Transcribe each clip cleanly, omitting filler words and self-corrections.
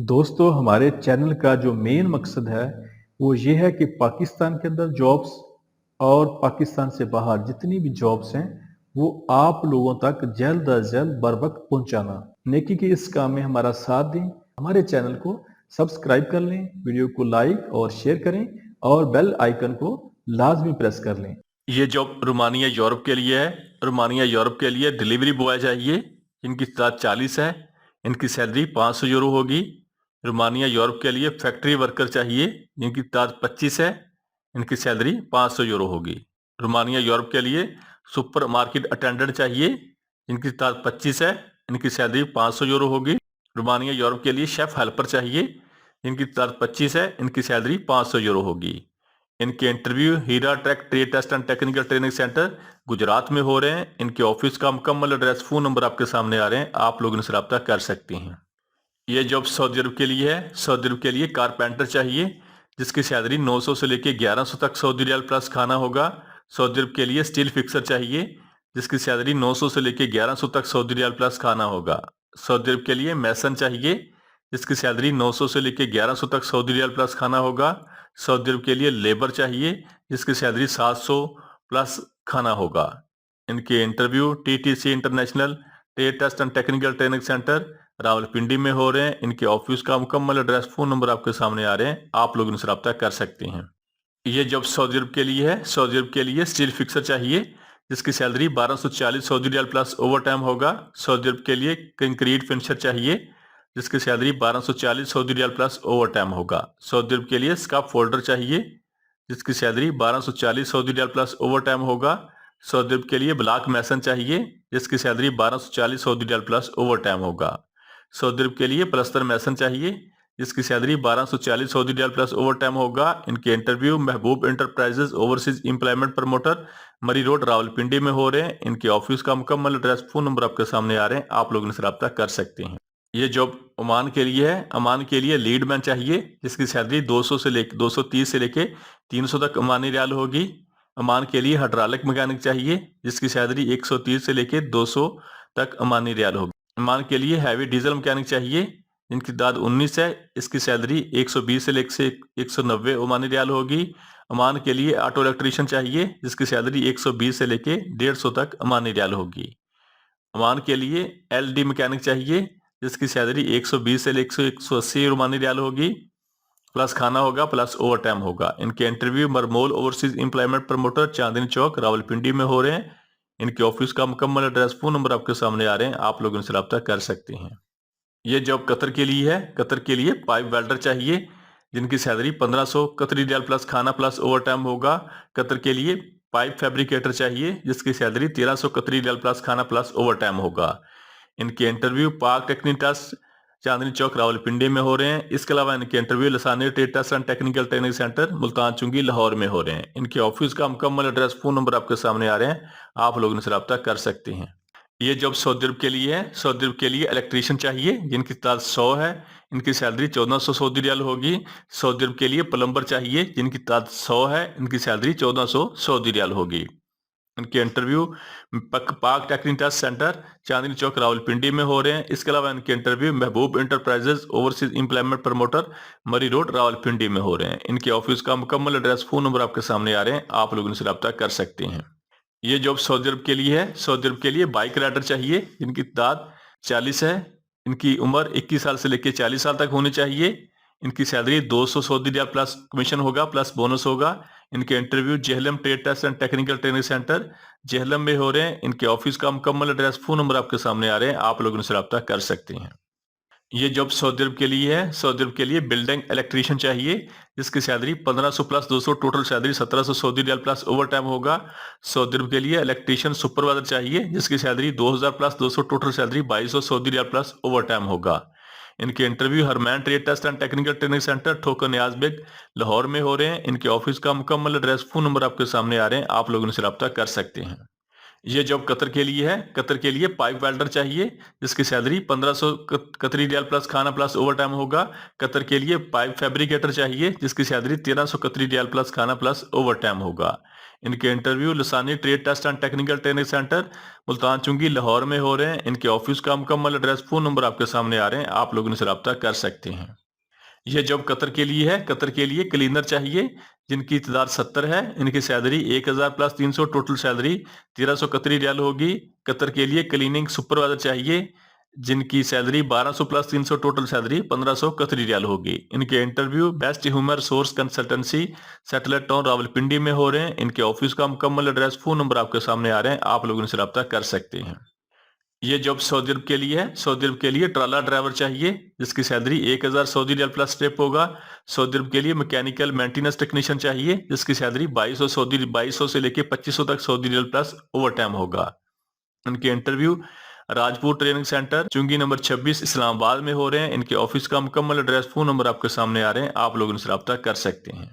दोस्तों हमारे चैनल का जो मेन मकसद है वो ये है कि पाकिस्तान के अंदर जॉब्स और पाकिस्तान से बाहर जितनी भी जॉब्स हैं वो आप लोगों तक जल्द अज जल्द बर वक्त पहुंचाना। नेकी के इस काम में हमारा साथ दें, हमारे चैनल को सब्सक्राइब कर लें, वीडियो को लाइक और शेयर करें और बेल आइकन को लाजमी प्रेस कर लें। ये जॉब रोमानिया यूरोप के लिए है। रोमानिया यूरोप के लिए डिलीवरी बॉय चाहिए। इनकी तादाद 40 है। इनकी सैलरी 500 यूरो होगी। रोमानिया यूरोप के लिए फैक्ट्री वर्कर चाहिए। इनकी तादाद 25 है। इनकी सैलरी 500 यूरो होगी। रोमानिया यूरोप के लिए सुपर मार्केट अटेंडेंट चाहिए। इनकी तादाद 25 है। इनकी सैलरी 500 यूरो होगी। रोमानिया यूरोप के लिए शेफ हेल्पर चाहिए। इनकी तादाद 25 है। इनकी सैलरी 500 यूरो होगी। इनके interview Heera track trade test and technical training centre Gujrat में हो रहे हैं। इनके ऑफिस का मुकम्मल एड्रेस, फोन नंबर आपके सामने आ रहे हैं, आप लोग इनसे रब्ता कर सकते हैं। ये जॉब सऊदी अरब के लिए है। सऊदी अरब के लिए कारपेंटर चाहिए जिसकी सैलरी 900 से लेके 1100 तक सऊदी रियाल प्लस खाना होगा। सऊदी अरब के लिए स्टील फिक्सर चाहिए जिसकी सैलरी 900 से लेके 1100 तक सऊदी रियाल प्लस खाना होगा। सऊदी अरब के लिए मैसन चाहिए जिसकी सैलरी 900 से लेके 1100 तक सऊदी रियाल प्लस खाना होगा। सऊदी अरब के लिए लेबर चाहिए जिसकी सैलरी 700 प्लस खाना होगा। इनके interview TTC international trade test and technical training centre Rawalpindi में हो रहे हैं। इनके ऑफिस का मुकम्मल एड्रेस, फोन नंबर आपके सामने आ रहे हैं, आप लोग इनसे रब्ता कर सकते हैं। ये जॉब सऊदी अरब के लिए है। सऊदी अरब के लिए स्टील फिक्सर चाहिए जिसकी salary 1240 Saudi riyal plus overtime होगा। सऊदी अरब के लिए कंक्रीट फिनिशर चाहिए जिसकी salary 1240 Saudi riyal plus overtime होगा। सऊदी अरब के लिए स्काफ फोल्डर चाहिए जिसकी salary 1240 Saudi riyal plus overtime होगा। सऊदी अरब के लिए ब्लॉक मैसन चाहिए जिसकी salary 1240 Saudi riyal plus overtime होगा। सऊदी अरब के लिए प्लस्तर मैसन चाहिए जिसकी salary 1240 Saudi riyal plus overtime होगा। इनके interview Mehboob enterprises overseas employment promoter Murree road Rawalpindi में हो रहे हैं। इनके ऑफिस का मुकम्मल एड्रेस, फोन नंबर आपके सामने आ रहे हैं, आप लोग इनसे रब्ता कर सकते हैं। ये जॉब ओमान के लिए है। ओमान के लिए लीड मैन चाहिए जिसकी सैलरी 230 से लेके 300 तक ओमानी रियाल होगी। ओमान के लिए हाइड्रोलिक मैकेनिक चाहिए जिसकी सैलरी 130 से लेके 200 तक ओमानी रियाल होगी। ओमान के लिए हैवी डीजल मैकेनिक चाहिए जिनकी तादाद 19 है। इसकी सैलरी 120 से लेके 190 ओमानी रियाल होगी। ओमान के लिए ऑटो इलेक्ट्रीशियन चाहिए जिसकी सैलरी 120 से लेके 150 तक ओमानी रियाल होगी। ओमान के लिए एलडी मैकेनिक चाहिए जिसकी सैलरी 120 से लेके 180 रोमानी रियाल होगी, प्लस खाना होगा, प्लस ओवर टाइम होगा। इनके interview मरमोल overseas employment promoter Chandni Chowk Rawalpindi में हो रहे हैं। इनके ऑफिस का मुकम्मल एड्रेस, फोन नंबर आपके सामने आ रहे हैं, आप लोग इनसे रब्ता कर सकते हैं। ये जॉब कतर के लिए है। कतर के लिए पाइप वेल्डर चाहिए जिनकी सैलरी 1500 कतरी रियाल प्लस खाना प्लस ओवर टाइम होगा। कतर के लिए पाइप फैब्रिकेटर चाहिए जिसकी सैलरी 1300 कतरी रियाल प्लस खाना प्लस ओवर टाइम होगा। इनके इंटरव्यू पाक टेक्निटस चांदनी चौक रावलपिंडी में हो रहे हैं। इसके अलावा इनके interview Lasani trade test and technical training centre Multan Chungi Lahore में हो रहे हैं। इनके ऑफिस का मुकम्मल एड्रेस, फोन नंबर आपके सामने आ रहे हैं, आप लोग इनसे रब्ता कर सकते हैं। ये जॉब सऊदी अरब के लिए है। सऊदी अरब के लिए इलेक्ट्रीशियन चाहिए जिनकी तादाद 100 है। इनकी सैलरी 1400 सऊदी रियाल होगी। सऊदी अरब के लिए प्लम्बर चाहिए जिनकी तादाद 100 है। इनकी सैलरी 1400 सऊदी रियाल होगी। इनके इंटरव्यू पाक टेक्निकल सेंटर चांदनी चौक रावलपिंडी में हो रहे हैं। इसके अलावा इनके interview Mehboob enterprises overseas employment promoter Murree road Rawalpindi में हो रहे हैं। इनके ऑफिस का मुकम्मल एड्रेस, फोन नंबर आपके सामने आ रहे हैं, आप लोग इनसे रब्ता कर सकते हैं। ये जॉब सऊदी अरब के लिए है। सऊदी अरब के लिए बाइक राइडर चाहिए जिनकी तादाद 40 है। इनकी उम्र 21 साल से लेकर 40 साल तक होनी चाहिए। इनकी salary 200 Saudi riyal plus commission होगा, प्लस बोनस होगा। इनके interview Jhelum trade test and technical training centre Jhelum में हो रहे हैं। इनके ऑफिस का मुकम्मल एड्रेस, फोन नंबर आपके सामने आ रहे हैं, आप लोग इनसे रब्ता कर सकते हैं। ये जॉब सऊदी अरब के लिए है। सऊदी अरब के लिए बिल्डिंग इलेक्ट्रीशियन चाहिए जिसकी salary 1500 plus 200, total salary 1700 Saudi riyal plus overtime होगा। सऊदी अरब के लिए इलेक्ट्रीशियन सुपरवाइजर चाहिए जिसकी salary 2000 plus 200, total salary 2200 Saudi riyal plus overtime होगा। इनके interview Harmain trade test and technical training centre Thokar Niaz bag Lahore में हो रहे हैं। इनके ऑफिस का मुकम्मल एड्रेस, फोन नंबर आपके सामने आ रहे हैं, आप लोग इनसे रब्ता कर सकते हैं। ये जॉब कतर के लिए है। कतर के लिए पाइप वेल्डर चाहिए जिसकी सैलरी 1500 कतरी रियाल प्लस खाना प्लस ओवर टाइम होगा। कतर के लिए पाइप फैब्रिकेटर चाहिए जिसकी सैलरी 1300 कतरी रियाल प्लस खाना प्लस ओवर टाइम होगा। इनके interview Lasani trade test and technical training centre Multan Chungi Lahore में हो रहे हैं। इनके ऑफिस का मुकम्मल एड्रेस, फोन नंबर आपके सामने आ रहे हैं, आप लोग इनसे रब्ता कर सकते हैं। यह जॉब कतर के लिए है। कतर के लिए क्लीनर चाहिए जिनकी तादाद 70 है। इनकी salary 1000 plus 300, total salary 1300 Qatari riyal होगी। कतर के लिए क्लीनिंग सुपरवाइजर चाहिए जिनकी salary 1200 plus 300, total salary 1500 Qatari riyal होगी। इनके interview best human resource consultancy satellite town Rawalpindi में हो रहे हैं। इनके ऑफिस का मुकम्मल एड्रेस, फोन नंबर आपके सामने आ रहे हैं, आप लोग इनसे रब्ता कर सकते हैं। ये जॉब सऊदी अरब के लिए है। सऊदी अरब के लिए ट्राला ड्राइवर चाहिए जिसकी salary 1000 Saudi riyal plus step होगा। सऊदी अरब के लिए मैकेनिकल मेंटेनेंस टेक्नीशियन चाहिए जिसकी सैलरी 2200 से लेके 2500 तक Saudi riyal plus overtime होगा। इनके इंटरव्यू राजपुर ट्रेनिंग सेंटर चुंगी नंबर 26 इस्लामाबाद में हो रहे हैं। इनके ऑफिस का मुकम्मल एड्रेस, फोन नंबर आपके सामने आ रहे हैं, आप लोग इनसे रब्ता कर सकते हैं।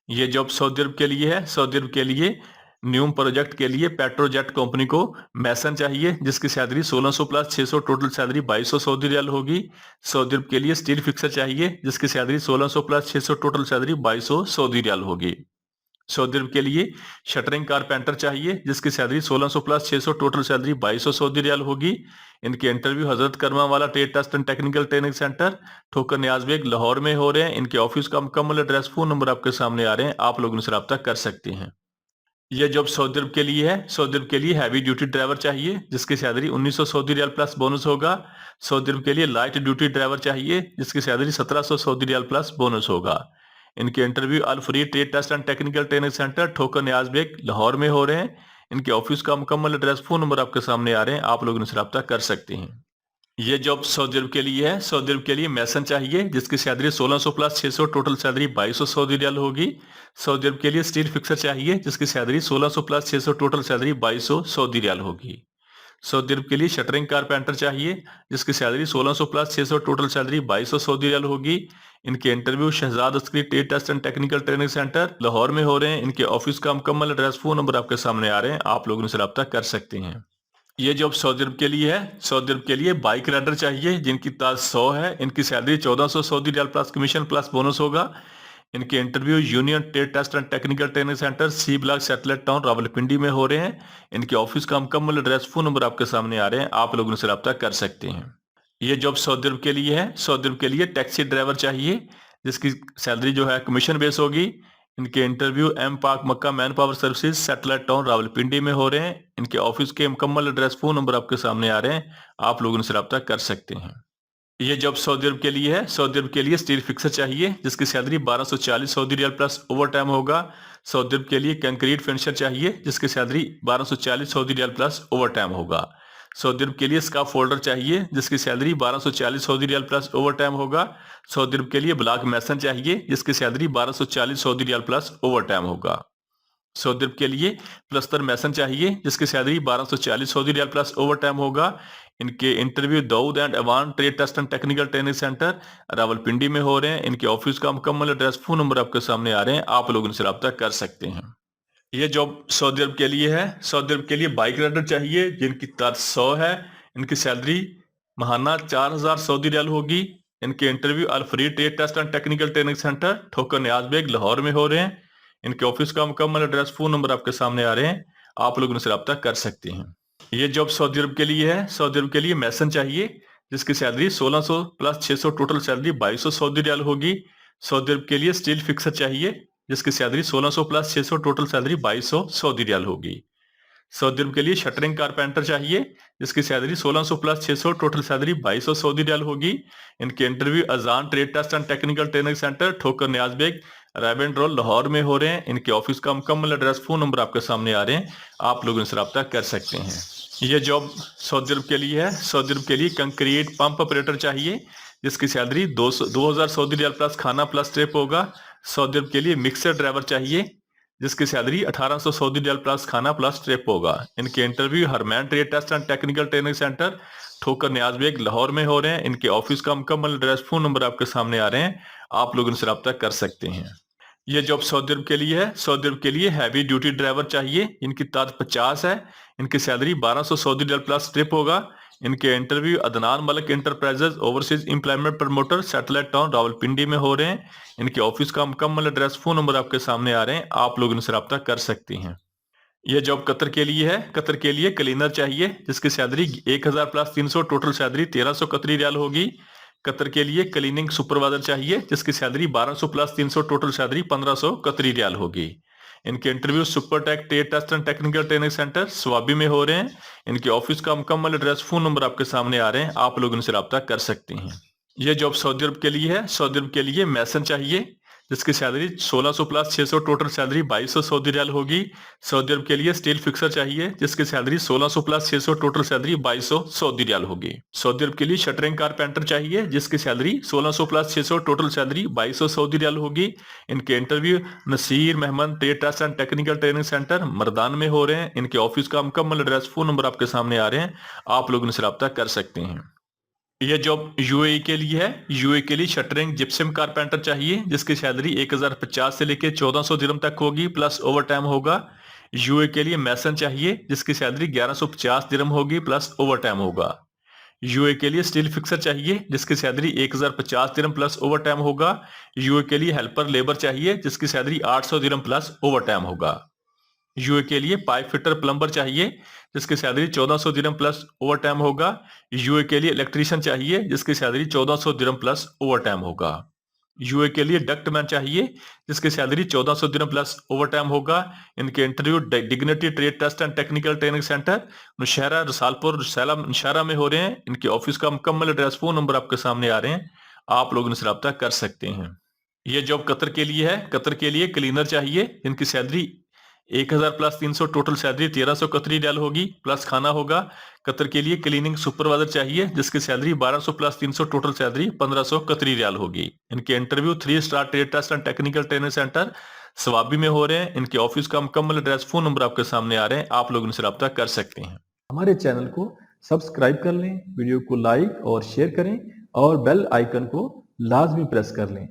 ये जॉब सऊदी अरब के लिए है। सऊदी अरब के लिए न्यूम प्रोजेक्ट के लिए पेट्रोजेट कंपनी को मैसन चाहिए जिसकी salary 1600 plus 600, total salary 2200 Saudi riyal होगी। सऊदी अरब के लिए स्टील फिक्सर चाहिए जिसकी salary 1600 plus 600, total salary 2200 Saudi riyal होगी। सऊदी अरब के लिए शटरिंग कारपेंटर चाहिए जिसकी salary 1600 plus 600, total salary 2200 Saudi riyal होगी। इनके interview Hazrat Karma Wala trade test and technical training centre Thokar Niaz bag Lahore में हो रहे हैं। इनके ऑफिस का मुकम्मल एड्रेस, फोन नंबर आपके सामने आ रहे हैं, आप लोग इनसे रब्ता कर सकते हैं। यह जॉब सऊदी अरब के लिए है। सऊदी अरब के लिए हैवी ड्यूटी ड्राइवर चाहिए जिसकी salary 1900 Saudi riyal plus bonus होगा। सऊदी अरब के लिए लाइट ड्यूटी ड्राइवर चाहिए जिसकी salary 1700 Saudi riyal plus bonus होगा। इनके interview Al Free trade test and technical training centre Thokar Niaz bag Lahore में हो रहे हैं। इनके ऑफिस का मुकम्मल एड्रेस, फोन नंबर आपके सामने आ रहे हैं, आप लोग इनसे रब्ता कर सकते हैं। ये जॉब सऊदी अरब के लिए है। सऊदी अरब के लिए मैसन चाहिए जिसकी salary 1600 plus 600, total salary 2200 Saudi riyal होगी। सऊदी अरब के लिए स्टील फिक्सर चाहिए जिसकी salary 1600 plus 600, total salary 2200 Saudi riyal होगी। सऊदी अरब के लिए शटरिंग कारपेंटर चाहिए जिसकी salary 1600 plus 600, total salary 2200 Saudi riyal होगी। इनके interview Shahzad Askari trade test and technical training centre Lahore में हो रहे हैं। इनके ऑफिस का मुकम्मल एड्रेस, फोन नंबर आपके सामने आ रहे हैं, आप लोग इनसे रब्ता कर सकते हैं। ये जॉब सऊदी अरब के लिए है। सऊदी अरब के लिए बाइक राइडर चाहिए जिनकी तादाद 100 है। इनकी salary 1400 Saudi riyal plus commission plus bonus होगा। इनके interview union trade test and technical training centre C block satellite town Rawalpindi में हो रहे हैं। इनके ऑफिस का मुकम्मल एड्रेस, फोन नंबर आपके सामने आ रहे हैं, आप लोग उनसे रब्ता कर सकते हैं। ये जॉब सऊदी अरब के लिए है। सऊदी अरब के लिए टैक्सी ड्राइवर चाहिए जिसकी सैलरी जो है कमीशन बेस होगी। इनके interview M Pak Makkah manpower services satellite town Rawalpindi में हो रहे हैं। इनके ऑफिस के मुकम्मल एड्रेस, फोन नंबर आपके सामने आ रहे हैं, आप लोग इनसे रब्ता कर सकते हैं। ये जॉब सऊदी अरब के लिए है। सऊदी अरब के लिए स्टील फिक्सर चाहिए जिसकी salary 1240 Saudi riyal plus overtime होगा। सऊदी अरब के लिए कंक्रीट फिनिशर चाहिए जिसकी salary 1240 Saudi riyal plus overtime होगा। सऊदी अरब के लिए स्काफ फोल्डर चाहिए जिसकी salary 1240 Saudi riyal plus overtime होगा। सऊदी अरब के लिए ब्लॉक मैसन चाहिए जिसकी salary 1240 Saudi riyal plus overtime होगा। सऊदी अरब के लिए प्लस्तर मैसन चाहिए जिसकी salary 1240 Saudi riyal plus overtime होगा। इनके interview Dawood and Awan trade test and technical training centre Rawalpindi में हो रहे हैं। इनके ऑफिस का मुकम्मल एड्रेस, फोन नंबर आपके सामने आ रहे हैं, आप लोग इनसे रब्ता कर सकते हैं। ये जॉब सऊदी अरब के लिए है। सऊदी अरब के लिए बाइक राइडर चाहिए जिनकी तादाद 100 है। इनकी सैलरी महाना 4000 सऊदी रियाल होगी। इनके interview Al Free trade test and technical training centre Thokar Niaz bag Lahore में हो रहे हैं। इनके ऑफिस का मुकम्मल एड्रेस, फोन नंबर आपके सामने आ रहे हैं, आप लोग इनसे रब्ता कर सकते हैं। ये जॉब सऊदी अरब के लिए है। सऊदी अरब के लिए मैसन चाहिए जिसकी salary 1600 plus 600, total salary 2200 Saudi riyal होगी। सऊदी अरब के लिए स्टील फिक्सर चाहिए जिसकी salary 1600 plus 600, total salary 2200 Saudi riyal होगी। सऊदी अरब के लिए शटरिंग कारपेंटर चाहिए जिसकी salary 1600 plus 600, total salary 2200 Saudi riyal होगी। इनके interview Azan trade test and technical training centre Thokar Niaz Beg Raiwind road Lahore में हो रहे हैं। इनके ऑफिस का मुकम्मल एड्रेस, फोन नंबर आपके सामने आ रहे हैं, आप लोग इनसे रब्ता कर सकते हैं। ये जॉब सऊदी अरब के लिए है। सऊदी अरब के लिए कंक्रीट पंप ऑपरेटर चाहिए जिसकी सैलरी 2000 सऊदी रियाल प्लस खाना प्लस ट्रिप होगा। सऊदी अरब के लिए मिक्सर ड्राइवर चाहिए जिसकी सैलरी 1800 सऊदी रियाल प्लस खाना प्लस ट्रिप होगा। इनके interview Harmain trade test and technical training centre Thokar Niaz bag Lahore में हो रहे हैं। इनके ऑफिस का मुकम्मल एड्रेस, फोन नंबर आपके सामने आ रहे हैं, आप लोग इनसे रब्ता कर सकते हैं। ये जॉब सऊदी अरब के लिए है। सऊदी अरब के लिए हैवी ड्यूटी ड्राइवर चाहिए इनकी तादाद 50 है। इनकी salary 1200 Saudi riyal plus trip होगा। इनके interview Adnan Malik enterprises overseas employment promoter satellite town Rawalpindi में हो रहे हैं। इनके ऑफिस का मुकम्मल एड्रेस, फोन नंबर आपके सामने आ रहे हैं, आप लोग इनसे रब्ता कर सकती हैं। यह जॉब कतर के लिए है। कतर के लिए क्लीनर चाहिए जिसकी salary 1000 plus 300, total salary 1300 Qatari riyal होगी। कतर के लिए क्लीनिंग सुपरवाइजर चाहिए जिसकी salary 1200 plus 300, total salary 1500 Qatari riyal होगी। इनके interview Supertech trade test and technical training centre Swabi में हो रहे हैं। इनके ऑफिस का मुकम्मल एड्रेस, फोन नंबर आपके सामने आ रहे हैं, आप लोग इनसे रब्ता कर सकते हैं। यह जॉब सऊदी अरब के लिए है। सऊदी अरब के लिए मैसन चाहिए जिसकी salary 1600 plus 600, total salary 2200 Saudi riyal होगी। सऊदी अरब के लिए स्टील फिक्सर चाहिए जिसकी salary 1600 plus 600, total salary 2200 Saudi riyal होगी। सऊदी अरब के लिए शटरिंग कारपेंटर चाहिए जिसकी salary 1600 plus 600, total salary 2200 Saudi riyal होगी। इनके interview Naseer Mehman trade test and technical training centre Mardan में हो रहे हैं। इनके ऑफिस का मुकम्मल एड्रेस, फोन नंबर आपके सामने आ रहे हैं, आप लोग इनसे रब्ता कर सकते हैं। यह जॉब यूएई के लिए है। यूएई के लिए शटरिंग जिप्सम कारपेंटर चाहिए जिसकी सैलरी 1050 से लेकर 1400 दिरहम तक होगी, प्लस ओवर टाइम होगा। यूएई के लिए मैसन चाहिए जिसकी सैलरी 1150 दिरहम होगी, प्लस ओवर टाइम होगा। यूए के लिए स्टील फिक्सर चाहिए जिसकी सैलरी 1050 दिरहम प्लस ओवर टाइम होगा। यूए के लिए हेल्पर लेबर चाहिए जिसकी सैलरी 800 दिरहम प्लस ओवर टाइम होगा। यूए के लिए पाइप फिटर प्लम्बर चाहिए जिसकी salary 1400 dirham plus overtime होगा। यूए के लिए इलेक्ट्रीशियन चाहिए जिसकी salary 1400 dirham plus overtime होगा। यूए के लिए डक्टमैन चाहिए जिसकी salary 1400 dirham plus overtime होगा। इनके interview dignity trade test and technical training centre Nowshera Risalpur सैलाम नौशहरा में हो रहे हैं। इनके ऑफिस का मुकम्मल एड्रेस, फोन नंबर आपके सामने आ रहे हैं, आप लोग इनसे रब्ता कर सकते हैं। ये जॉब कतर के लिए है। कतर के लिए क्लीनर चाहिए जिनकी salary 1000 plus 300, total salary 1300 Qatari riyal होगी, प्लस खाना होगा। कतर के लिए क्लीनिंग सुपरवाइजर चाहिए जिसकी salary 1200 plus 300, total salary 1500 Qatari riyal होगी। इनके interview 3 star trade test and technical training centre Swabi में हो रहे हैं। इनके ऑफिस का मुकम्मल एड्रेस, फोन नंबर आपके सामने आ रहे हैं, आप लोग इनसे रब्ता कर सकते हैं। हमारे चैनल को सब्सक्राइब कर लें, वीडियो को लाइक और शेयर करें और बेल आइकन को लाजमी प्रेस कर लें।